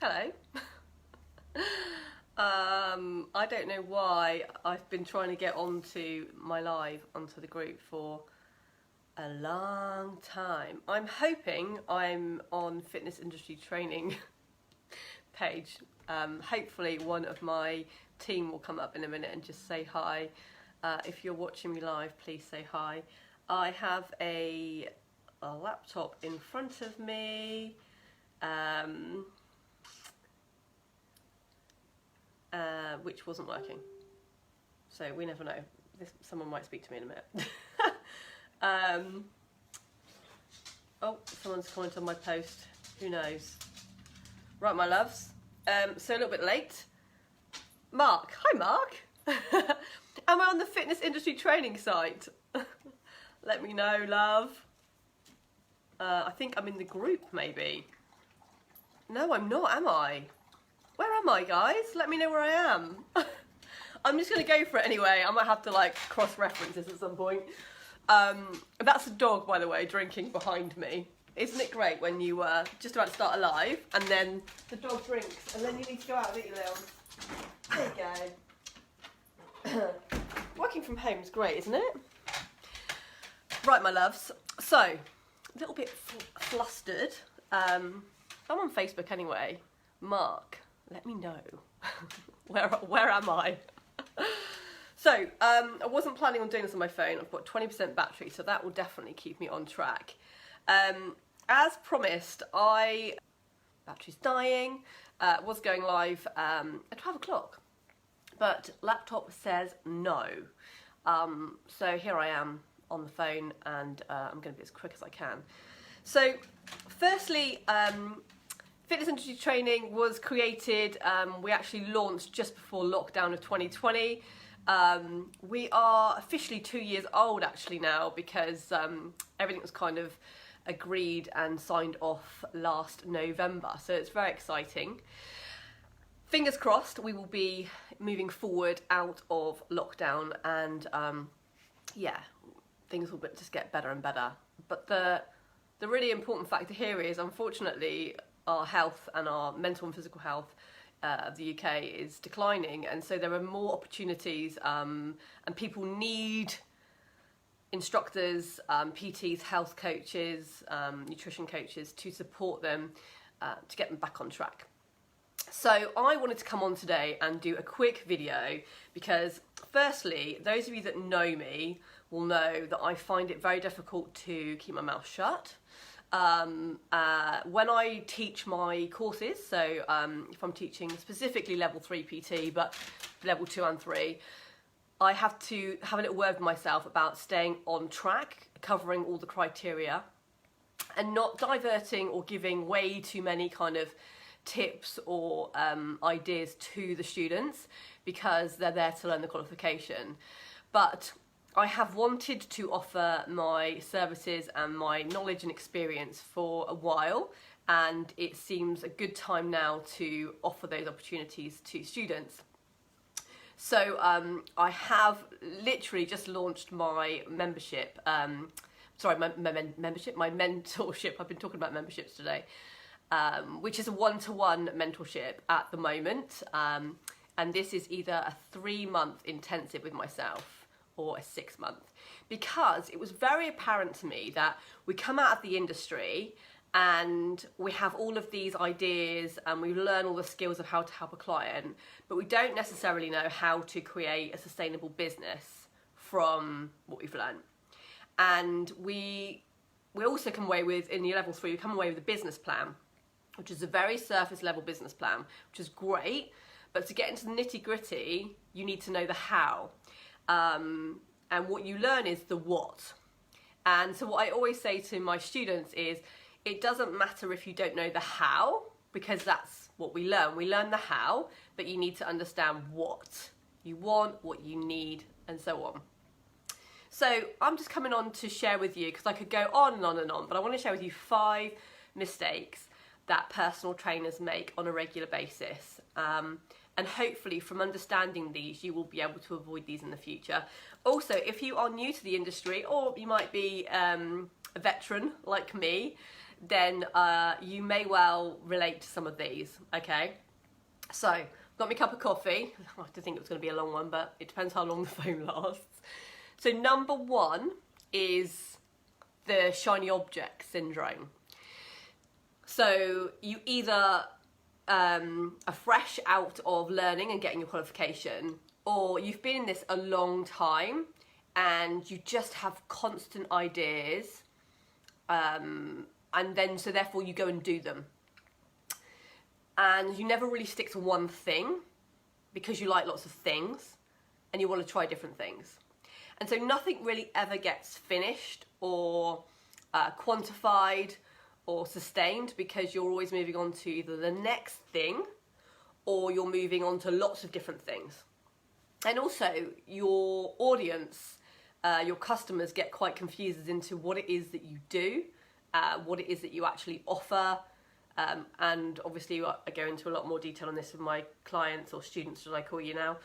Hello. I don't know why I've been trying to get onto my live, onto the group for a long time. I'm hoping I'm on fitness industry training page. Hopefully one of my team will come up in a minute and just say hi. If you're watching me live, please say hi. I have a laptop in front of me. Which wasn't working, so we never know. Someone might speak to me in a minute. Oh, someone's commented on my post, who knows. Right, my loves, so a little bit late. Mark, hi Mark. Am I on the fitness industry training site? Let me know, love. I think I'm in the group, maybe. No, I'm not, am I? Where am I, guys? Let me know where I am. I'm just going to go for it anyway. I might have to, like, cross-reference this at some point. That's a dog, by the way, drinking behind me. Isn't it great when you just about to start a live, and then the dog drinks, and then you need to go out and eat your little... There you go. Working from home is great, isn't it? Right, my loves. So, a little bit flustered. I'm on Facebook anyway. Mark, let me know. Where am I? So, I wasn't planning on doing this on my phone. I've got 20% battery, so that will definitely keep me on track. As promised, battery's dying, was going live at 12 o'clock, but laptop says no. So here I am on the phone, and I'm going to be as quick as I can. So, firstly, fitness industry training was created, we actually launched just before lockdown of 2020. We are officially 2 years old actually now, because everything was kind of agreed and signed off last November, so it's very exciting. Fingers crossed we will be moving forward out of lockdown, and yeah, things will just get better and better. But the really important factor here is, unfortunately, our health and our mental and physical health of the UK is declining, and so there are more opportunities, and people need instructors, PTs, health coaches, nutrition coaches to support them to get them back on track. So I wanted to come on today and do a quick video because, firstly, those of you that know me will know that I find it very difficult to keep my mouth shut. When I teach my courses, so if I'm teaching specifically level 3 PT, but level 2 and 3, I have to have a little word with myself about staying on track, covering all the criteria, and not diverting or giving way too many kind of tips or ideas to the students, because they're there to learn the qualification. But I have wanted to offer my services and my knowledge and experience for a while, and it seems a good time now to offer those opportunities to students. So I have literally just launched my membership, my mentorship. I've been talking about memberships today, which is a one-to-one mentorship at the moment, and this is either a 3-month intensive with myself or a 6-month, because it was very apparent to me that we come out of the industry and we have all of these ideas and we learn all the skills of how to help a client, but we don't necessarily know how to create a sustainable business from what we've learned. And we also come away with, in year level 3, we come away with a business plan, which is a very surface level business plan, which is great, but to get into the nitty gritty, you need to know the how. And what you learn is the what. And so what I always say to my students is, it doesn't matter if you don't know the how, because that's what we learn. We learn the how, but you need to understand what you want, what you need, and so on. So I'm just coming on to share with you, because I could go on and on and on, but I want to share with you 5 mistakes that personal trainers make on a regular basis. And hopefully from understanding these, you will be able to avoid these in the future. Also, if you are new to the industry, or you might be a veteran like me, then you may well relate to some of these, okay? So, got me a cup of coffee. I did think it was going to be a long one, but it depends how long the phone lasts. So number one is the shiny object syndrome. So you either are fresh out of learning and getting your qualification, or you've been in this a long time and you just have constant ideas, and then so therefore you go and do them. And you never really stick to one thing because you like lots of things and you want to try different things. And so nothing really ever gets finished or quantified or sustained because you're always moving on to either the next thing or you're moving on to lots of different things. And also your audience, your customers get quite confused as into what it is that you do, what it is that you actually offer. And obviously I go into a lot more detail on this with my clients or students, as I call you now,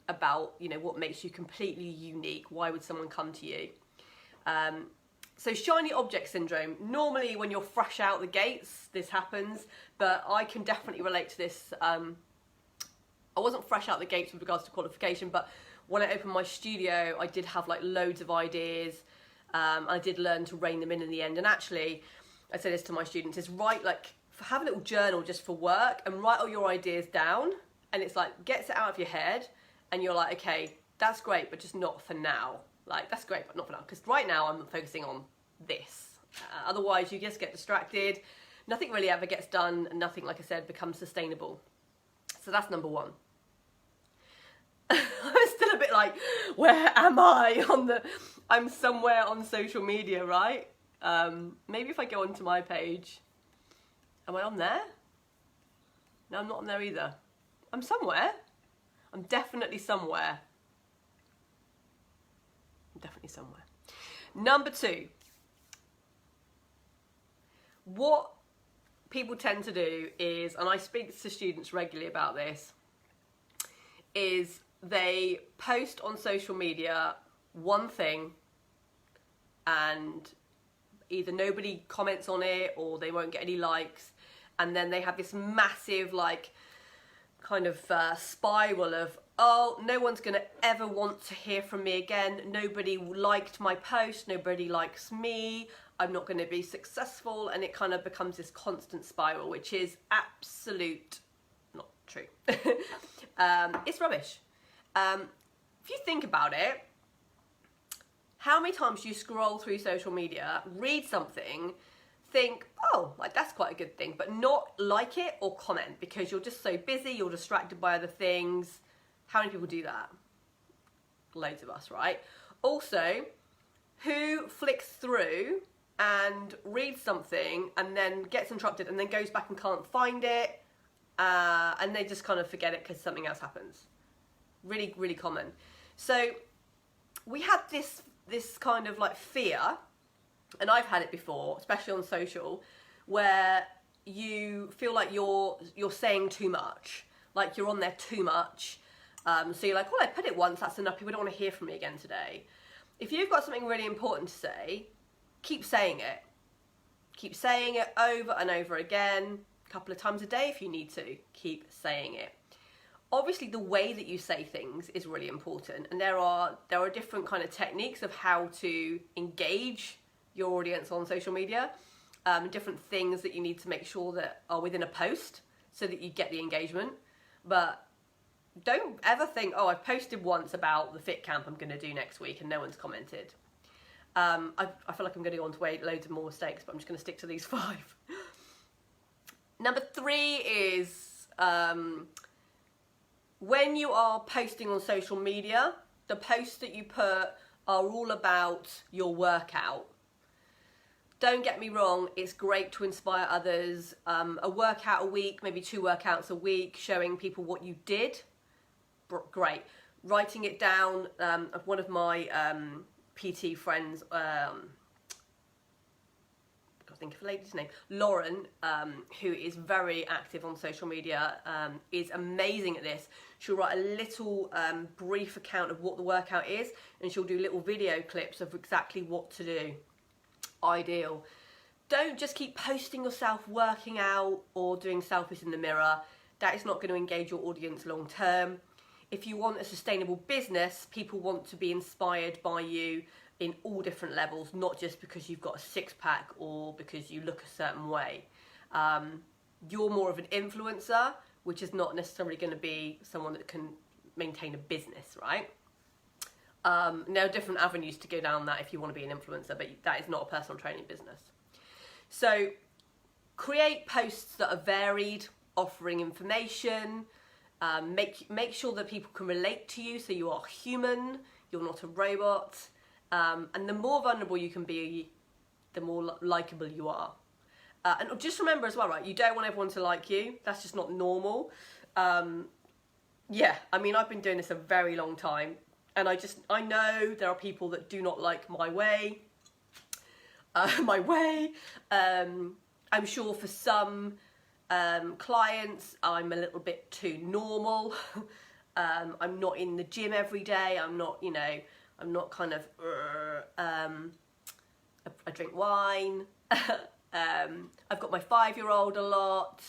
about, you know, what makes you completely unique. Why would someone come to you? So shiny object syndrome, normally when you're fresh out the gates, this happens, but I can definitely relate to this. I wasn't fresh out the gates with regards to qualification, but when I opened my studio, I did have like loads of ideas. I did learn to rein them in the end. And actually, I say this to my students, is have a little journal just for work and write all your ideas down. And it's like, gets it out of your head and you're like, okay, that's great, but just not for now. Like, that's great, but not for now. Because right now I'm focusing on this. Otherwise you just get distracted. Nothing really ever gets done and nothing, like I said, becomes sustainable. So that's number one. I'm still a bit like, where am I I'm somewhere on social media, right? Maybe if I go onto my page, am I on there? No, I'm not on there either. I'm somewhere. I'm definitely somewhere. I'm definitely somewhere. Number two, what people tend to do is, and I speak to students regularly about this, is they post on social media one thing and either nobody comments on it or they won't get any likes, and then they have this massive like kind of spiral of, oh, no one's going to ever want to hear from me again, nobody liked my post, nobody likes me, I'm not going to be successful, and it kind of becomes this constant spiral, which is absolute not true. It's rubbish. If you think about it, how many times do you scroll through social media, read something, think, oh, like that's quite a good thing, but not like it or comment because you're just so busy, you're distracted by other things. How many people do that? Loads of us, right? Also, who flicks through and reads something and then gets interrupted and then goes back and can't find it, and they just kind of forget it because something else happens? Really, really common. So we had this kind of like fear, and I've had it before, especially on social, where you feel like you're saying too much, like you're on there too much. So you're like, well, I put it once, that's enough, people don't want to hear from me again today. If you've got something really important to say, keep saying it. Keep saying it over and over again, a couple of times a day if you need to. Keep saying it. Obviously, the way that you say things is really important, and there are different kind of techniques of how to engage your audience on social media, different things that you need to make sure that are within a post so that you get the engagement. But don't ever think, oh, I've posted once about the fit camp I'm going to do next week and no one's commented. I feel like I'm going to go on to loads of more mistakes, but I'm just going to stick to these 5. Number 3 is when you are posting on social media, the posts that you put are all about your workout. Don't get me wrong, it's great to inspire others. A workout a week, maybe 2 workouts a week, showing people what you did, great. Writing it down, one of my PT friends, I think of a lady's name, Lauren, who is very active on social media, is amazing at this. She'll write a little brief account of what the workout is, and she'll do little video clips of exactly what to do. Ideal. don't just keep posting yourself working out or doing selfies in the mirror. That is not going to engage your audience long term. If you want a sustainable business, people want to be inspired by you in all different levels, not just because you've got a six-pack or because you look a certain way. You're more of an influencer, which is not necessarily going to be someone that can maintain a business, right? There are different avenues to go down that if you want to be an influencer, but that is not a personal training business. So create posts that are varied, offering information. Make sure that people can relate to you, so you are human, you're not a robot. And the more vulnerable you can be, the more likeable you are. And just remember as well, right, you don't want everyone to like you. That's just not normal. Yeah, I mean, I've been doing this a very long time, and I know there are people that do not like my way. I'm sure for some clients, I'm a little bit too normal. I'm not in the gym every day. I'm not, I'm not kind of, I drink wine. I've got my 5-year-old a lot.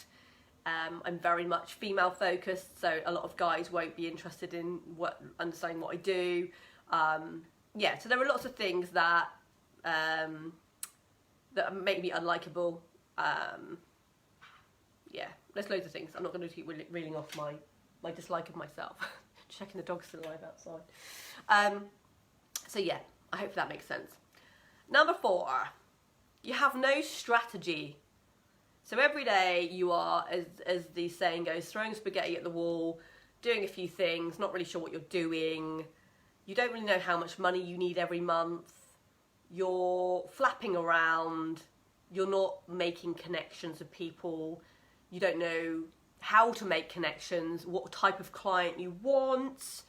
I'm very much female focused, so a lot of guys won't be interested in understanding what I do. Yeah, so there are lots of things that that make me unlikable. Yeah, there's loads of things. I'm not going to keep reeling off my dislike of myself. Checking the dog's still alive outside. So yeah, I hope that makes sense. Number 4, you have no strategy. So every day you are, as the saying goes, throwing spaghetti at the wall, doing a few things, not really sure what you're doing. You don't really know how much money you need every month. You're flapping around. You're not making connections with people. You don't know how to make connections, what type of client you want,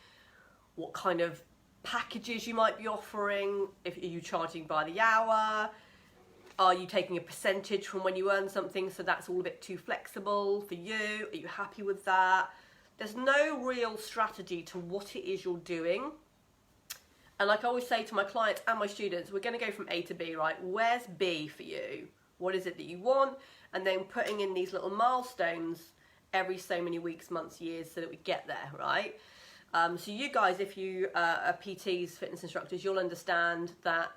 what kind of packages you might be offering. Are you charging by the hour? Are you taking a percentage from when you earn something, so that's all a bit too flexible for you? Are you happy with that? There's no real strategy to what it is you're doing. And like I always say to my clients and my students, we're going to go from A to B, right? Where's B for you? What is it that you want? And then putting in these little milestones every so many weeks, months, years, so that we get there, right? So you guys, if you are PTs, fitness instructors, you'll understand that,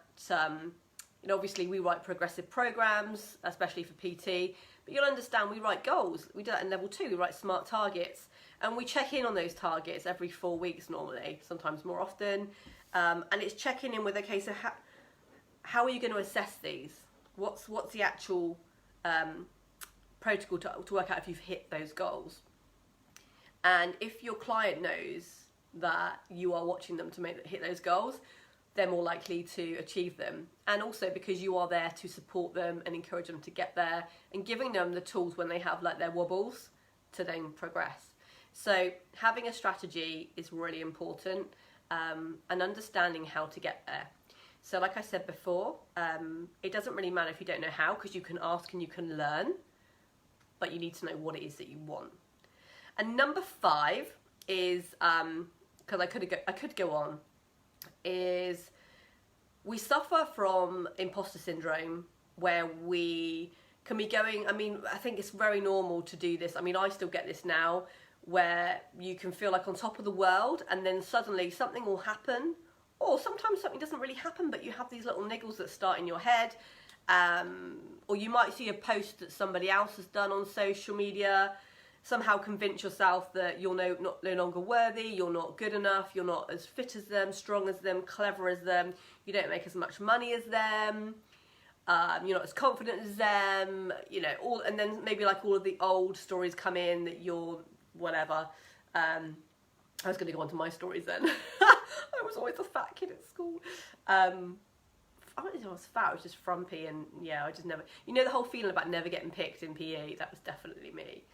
obviously we write progressive programs, especially for PT, but you'll understand we write goals. We do that in level 2, we write SMART targets, and we check in on those targets every 4 weeks normally, sometimes more often. And it's checking in with, okay, so how are you going to assess these? What's the actual protocol to work out if you've hit those goals? And if your client knows that you are watching them to hit those goals, they're more likely to achieve them. And also because you are there to support them and encourage them to get there, and giving them the tools when they have like their wobbles to then progress. So having a strategy is really important, and understanding how to get there. So like I said before, it doesn't really matter if you don't know how, because you can ask and you can learn, but you need to know what it is that you want. And number 5 is, because I could go on, is we suffer from imposter syndrome, where we can be going, I think it's very normal to do this. I still get this now, where you can feel like on top of the world, and then suddenly something will happen, or sometimes something doesn't really happen, but you have these little niggles that start in your head, or you might see a post that somebody else has done on social media, somehow convince yourself that you're no longer worthy, you're not good enough, you're not as fit as them, strong as them, clever as them, you don't make as much money as them, you're not as confident as them, and then maybe like all of the old stories come in that you're whatever. I was going to go on to my stories then. I was always a fat kid at school. I don't think I was fat, I was just frumpy, and yeah, I just never, the whole feeling about never getting picked in PE, that was definitely me.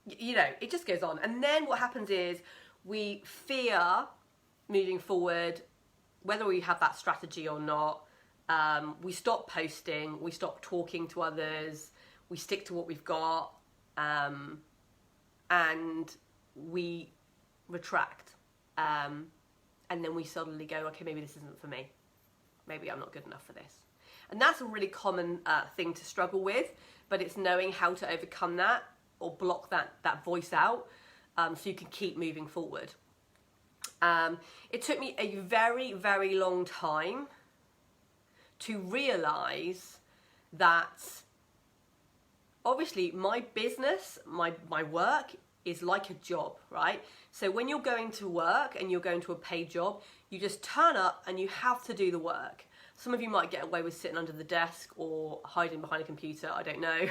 It just goes on. And then what happens is we fear moving forward, whether we have that strategy or not. We stop posting, we stop talking to others, we stick to what we've got, and we retract. And then we suddenly go, okay, maybe this isn't for me. Maybe I'm not good enough for this. And that's a really common thing to struggle with, but it's knowing how to overcome that or block that voice out, so you can keep moving forward. It took me a very, very long time to realise that obviously my business, my work is like a job, right? So when you're going to work and you're going to a paid job, you just turn up and you have to do the work. Some of you might get away with sitting under the desk or hiding behind a computer, I don't know.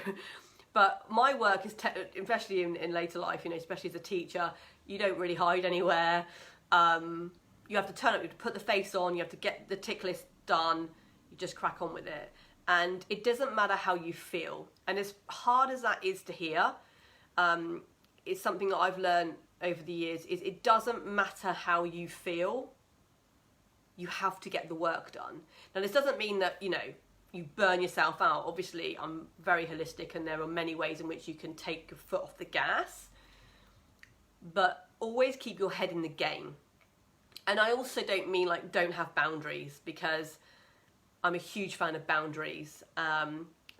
But my work is, especially in later life, you know, especially as a teacher, you don't really hide anywhere. You have to turn up, you have to put the face on, you have to get the tick list done, you just crack on with it. And it doesn't matter how you feel. And as hard as that is to hear, it's something that I've learned over the years, is it doesn't matter how you feel, you have to get the work done. Now this doesn't mean that, you know, you burn yourself out. Obviously I'm very holistic and there are many ways in which you can take your foot off the gas, but always keep your head in the game. And I also don't mean like don't have boundaries, because I'm a huge fan of boundaries.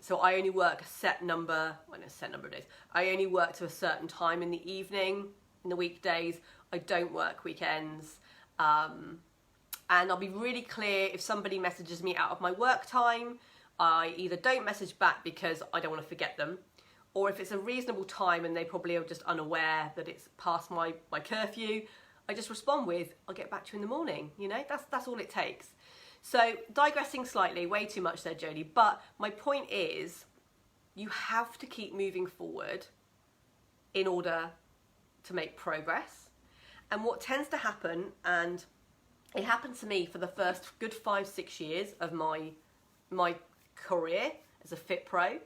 So I only work a set number of days. I only work to a certain time in the evening, in the weekdays. I don't work weekends. And I'll be really clear, if somebody messages me out of my work time, I either don't message back because I don't want to forget them, or if it's a reasonable time and they probably are just unaware that it's past my curfew, I just respond with, I'll get back to you in the morning. You know, that's all it takes. So digressing slightly, way too much there, Jodie, but my point is you have to keep moving forward in order to make progress. And what tends to happen, and it happened to me for the first good 5-6 years of my career as a Fit Pro,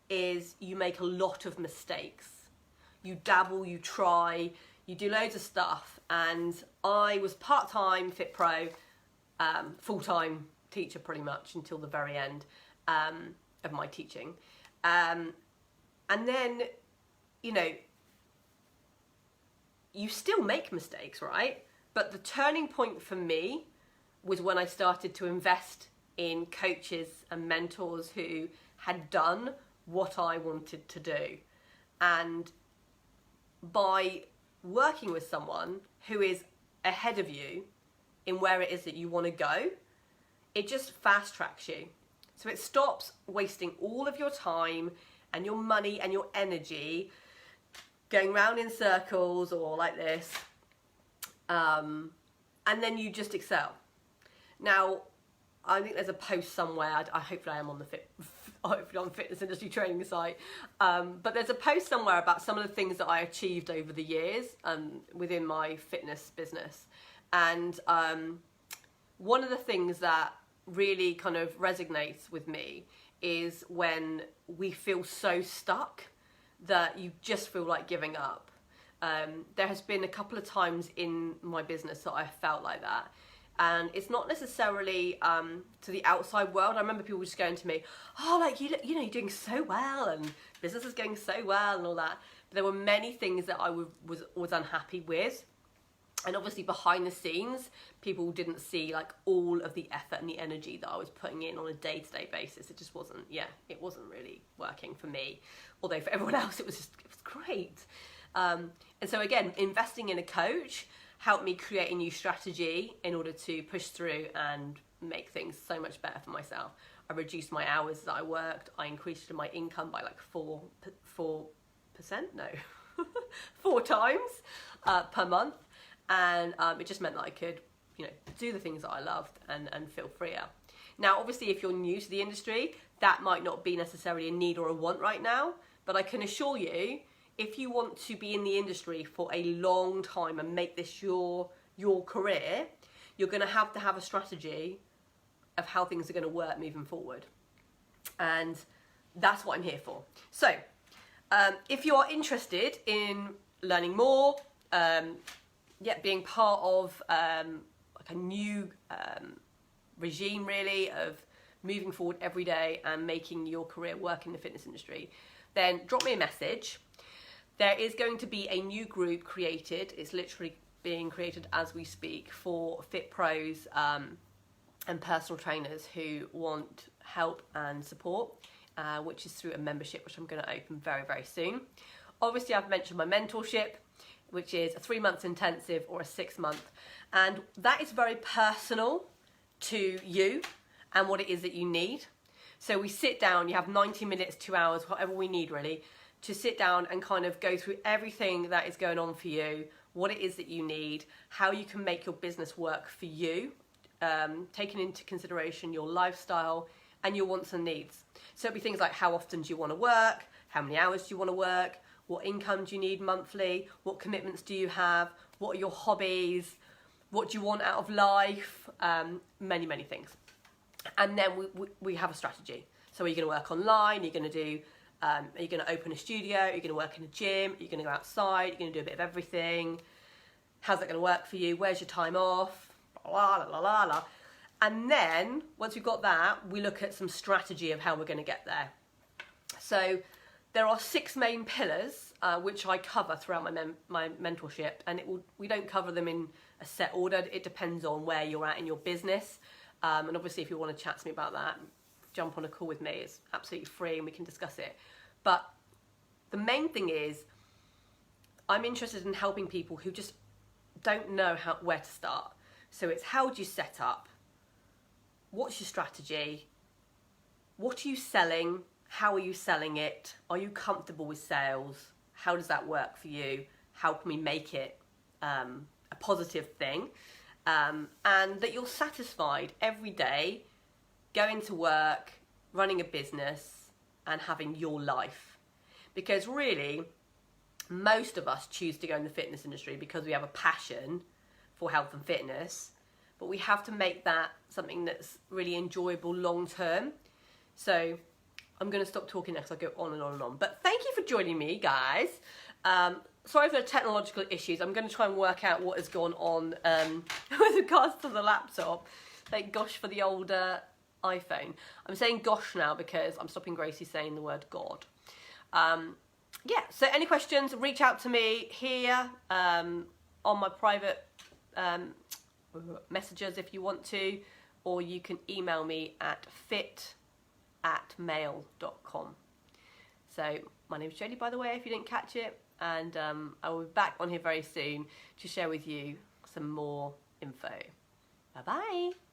is you make a lot of mistakes. You dabble, you try, you do loads of stuff. And I was part-time Fit Pro, full-time teacher pretty much until the very end of my teaching. And then, you know, you still make mistakes, right? But the turning point for me was when I started to invest in coaches and mentors who had done what I wanted to do. And by working with someone who is ahead of you in where it is that you want to go, it just fast tracks you. So it stops wasting all of your time and your money and your energy going round in circles or like this. And then you just excel. Now, I think there's a post somewhere. I hope I am on the hopefully on fitness industry training site. But there's a post somewhere about some of the things that I achieved over the years within my fitness business. And one of the things that really kind of resonates with me is when we feel so stuck that you just feel like giving up. There has been a couple of times in my business that I felt like that. And it's not necessarily to the outside world. I remember people just going to me, oh, like, you know, you're doing so well and business is going so well and all that. But there were many things that I was unhappy with. And obviously behind the scenes, people didn't see like all of the effort and the energy that I was putting in on a day-to-day basis. It just wasn't, it wasn't really working for me. Although for everyone else, it was great. And so again, investing in a coach helped me create a new strategy in order to push through and make things so much better for myself. I reduced my hours that I worked. I increased my income by like 4%, no, 4 times per month. And it just meant that I could, you know, do the things that I loved and feel freer. Now, obviously, if you're new to the industry, that might not be necessarily a need or a want right now. But I can assure you, if you want to be in the industry for a long time and make this your career, you're going to have a strategy of how things are going to work moving forward. And that's what I'm here for. So, if you are interested in learning more, being part of like a new regime really of moving forward every day and making your career work in the fitness industry, then drop me a message. There is going to be a new group created. It's literally being created as we speak for Fit Pros and personal trainers who want help and support, which is through a membership, which I'm going to open very, very soon. Obviously, I've mentioned my mentorship, which is a 3-month intensive or a 6-month. And that is very personal to you and what it is that you need. So we sit down, you have 90 minutes, 2 hours, whatever we need really, to sit down and kind of go through everything that is going on for you, what it is that you need, how you can make your business work for you, taking into consideration your lifestyle and your wants and needs. So it'll be things like, how often do you want to work? How many hours do you want to work? What income do you need monthly? What commitments do you have? What are your hobbies? What do you want out of life? Many, many things. And then we have a strategy. So are you going to work online? Are you going to do, are you going to open a studio? Are you going to work in a gym? Are you going to go outside? Are you going to do a bit of everything? How's that going to work for you? Where's your time off? La, la, la, la, la. And then once we've got that, we look at some strategy of how we're going to get there. So there are 6 main pillars, which I cover throughout my mentorship, and we don't cover them in a set order. It depends on where you're at in your business. And obviously, if you want to chat to me about that, jump on a call with me. It's absolutely free and we can discuss it. But the main thing is, I'm interested in helping people who just don't know where to start. So it's, how do you set up? What's your strategy? What are you selling? How are you selling it? Are you comfortable with sales? How does that work for you? How can we make it a positive thing? And that you're satisfied every day going to work, running a business and having your life. Because really, most of us choose to go in the fitness industry because we have a passion for health and fitness, but we have to make that something that's really enjoyable long term. So I'm going to stop talking next. I'll go on and on and on. But thank you for joining me, guys. Sorry for the technological issues. I'm going to try and work out what has gone on with regards to the laptop. Thank gosh for the older iPhone. I'm saying gosh now because I'm stopping Gracie saying the word God. Yeah, so any questions, reach out to me here on my private messages if you want to, or you can email me at fit@mail.com. So my name's Jodie, by the way, if you didn't catch it, and I will be back on here very soon to share with you some more info. Bye bye.